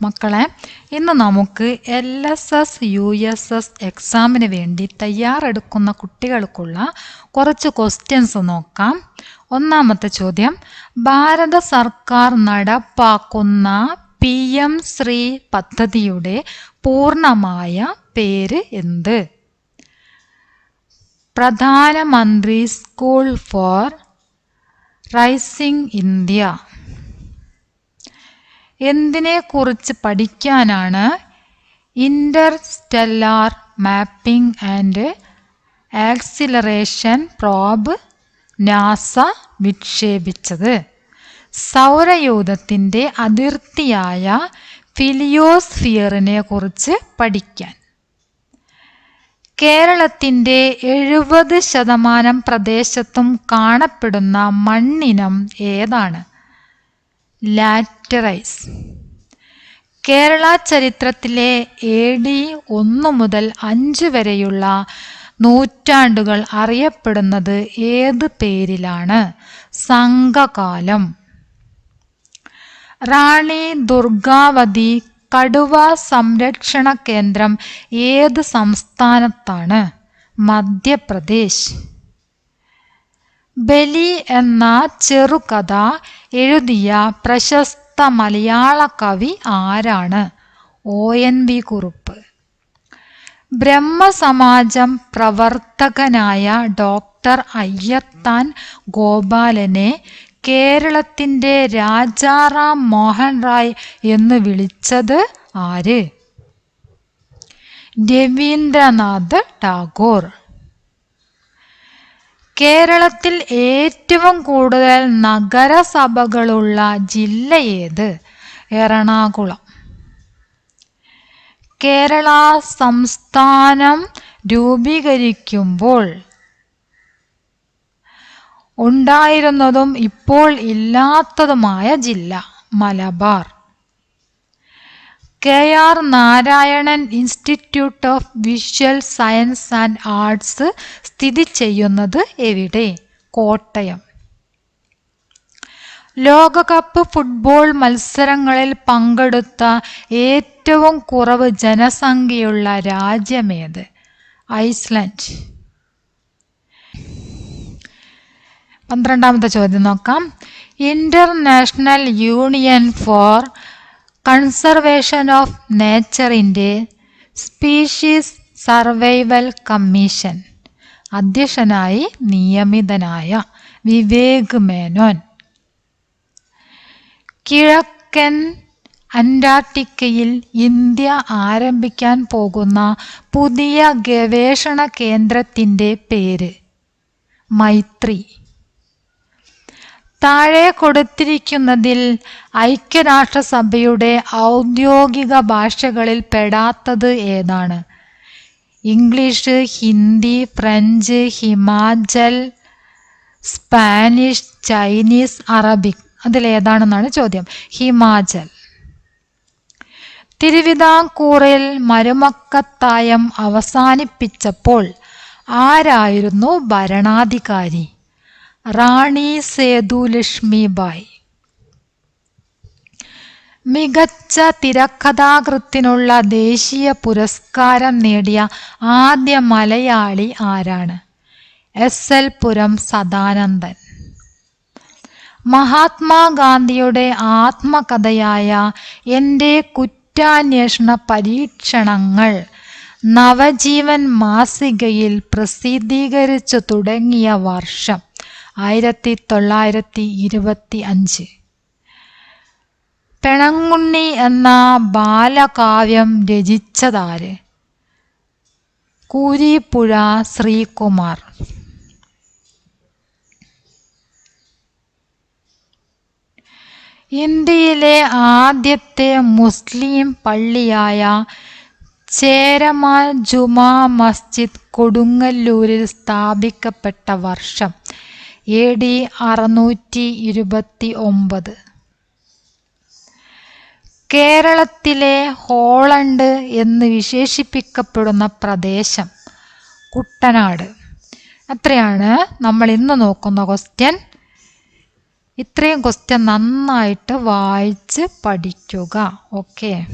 മക്കളെ, ഇന്ന് നമുക്ക് LSS USS എക്സാമിന് വേണ്ടി തയ്യാറെടുക്കുന്ന കുട്ടികൾക്കുള്ള കുറച്ച് ക്വസ്റ്റ്യൻസ് നോക്കാം. ഒന്നാമത്തെ ചോദ്യം, ഭാരത സർക്കാർ നടപ്പാക്കുന്ന PM ശ്രീ പദ്ധതിയുടെ പൂർണ്ണമായ പേര് എന്ത്? പ്രധാനമന്ത്രി സ്കൂൾ ഫോർ റൈസിംഗ് ഇന്ത്യ. എന്തിനെക്കുറിച്ച് പഠിക്കാനാണ് interstellar mapping and acceleration probe NASA വിക്ഷേപിച്ചത്? സൗരയൂഥത്തിൻ്റെ അതിർത്തിയായ ഫിലിയോസ്ഫിയറിനെ കുറിച്ച് പഠിക്കാൻ. കേരളത്തിൻ്റെ 70% പ്രദേശത്തും കാണപ്പെടുന്ന മണ്ണിനം ഏതാണ്? ലാറ്ററൈസ്. കേരള ചരിത്രത്തിലെ AD 1 മുതൽ 5 വരെയുള്ള നൂറ്റാണ്ടുകൾ അറിയപ്പെടുന്നത് ഏത് പേരിലാണ്? സംഘകാലം. റാണി ദുർഗാവതി കടുവ സംരക്ഷണ കേന്ദ്രം ഏത് സംസ്ഥാനത്താണ്? മധ്യപ്രദേശ്. ബലി എന്ന ചെറുകഥ എഴുതിയ പ്രശസ്ത മലയാള കവി ആരാണ്? ONV കുറുപ്പ്. ബ്രഹ്മസമാജം പ്രവർത്തകനായ ഡോക്ടർ അയ്യത്താൻ ഗോപാലനെ കേരളത്തിൻ്റെ രാജാറാം മോഹൻ റായ് എന്ന് വിളിച്ചത് ആര്? രവീന്ദ്രനാഥ് ടാഗോർ. കേരളത്തിൽ ഏറ്റവും കൂടുതൽ നഗരസഭകളുള്ള ജില്ല ഏത്? എറണാകുളം. കേരള സംസ്ഥാനം രൂപീകരിക്കുമ്പോൾ ഉണ്ടായിരുന്നതും ഇപ്പോൾ ഇല്ലാത്തതുമായ ജില്ല? Malabar. KR Narayanan institute of visual science and arts സ്ഥിതി ചെയ്യുന്നത് എവിടെ? കോട്ടയം. ലോകകപ്പ് ഫുട്ബോൾ മത്സരങ്ങളിൽ പങ്കെടുത്ത ഏറ്റവും കുറവ് ജനസംഖ്യയുള്ള രാജ്യമേത്? ഐസ്ലാൻഡ്. 12ാമത്തെ ചോദ്യം നോക്കാം. International union for conservation of നേച്ചറിൻ്റെ സ്പീഷീസ് സർവൈവൽ കമ്മീഷൻ അധ്യക്ഷനായി നിയമിതനായ വിവേക് മേനോൻ. കിഴക്കൻ അന്റാർട്ടിക്കയിൽ ഇന്ത്യ ആരംഭിക്കാൻ പോകുന്ന പുതിയ ഗവേഷണ കേന്ദ്രത്തിൻ്റെ പേര്? മൈത്രി. താഴെ കൊടുത്തിരിക്കുന്നതിൽ ഐക്യരാഷ്ട്രസഭയുടെ ഔദ്യോഗിക ഭാഷകളിൽ പെടാത്തത് ഏതാണ്? English, Hindi, French, Himachal, Spanish, Chinese, Arabic. അതിലേതാണെന്നാണ് ചോദ്യം. ഹിമാചൽ. തിരുവിതാംകൂറിൽ മരുമക്കത്തായം അവസാനിപ്പിച്ചപ്പോൾ ആരായിരുന്നു ഭരണാധികാരി? റാണി സേതുലക്ഷ്മിബായി. മികച്ച തിരക്കഥാകൃത്തിനുള്ള ദേശീയ പുരസ്കാരം നേടിയ ആദ്യ മലയാളി ആരാണ്? SL പുരം സദാനന്ദൻ. മഹാത്മാഗാന്ധിയുടെ ആത്മകഥയായ എൻ്റെ കുറ്റാന്വേഷണ പരീക്ഷണങ്ങൾ നവജീവൻ മാസികയിൽ പ്രസിദ്ധീകരിച്ചു തുടങ്ങിയ വർഷം? 1925. പെണങ്ങുണ്ണി എന്ന ബാലകാവ്യം രചിച്ചതാര്? കൂരിപ്പുഴ ശ്രീകുമാർ. ഇന്ത്യയിലെ ആദ്യത്തെ മുസ്ലിം പള്ളിയായ ചേരമാൻ ജുമാ മസ്ജിദ് കൊടുങ്ങല്ലൂരിൽ സ്ഥാപിക്കപ്പെട്ട വർഷം? AD 629. കേരളത്തിലെ ഹോളണ്ട് എന്ന് വിശേഷിപ്പിക്കപ്പെടുന്ന പ്രദേശം? കുട്ടനാട്. അത്രയാണ് നമ്മൾ ഇന്ന് നോക്കുന്ന ക്വസ്റ്റ്യൻ. ഇത്രയും ക്വസ്റ്റ്യൻ നന്നായിട്ട് വായിച്ച് പഠിക്കുക. ഓക്കെ.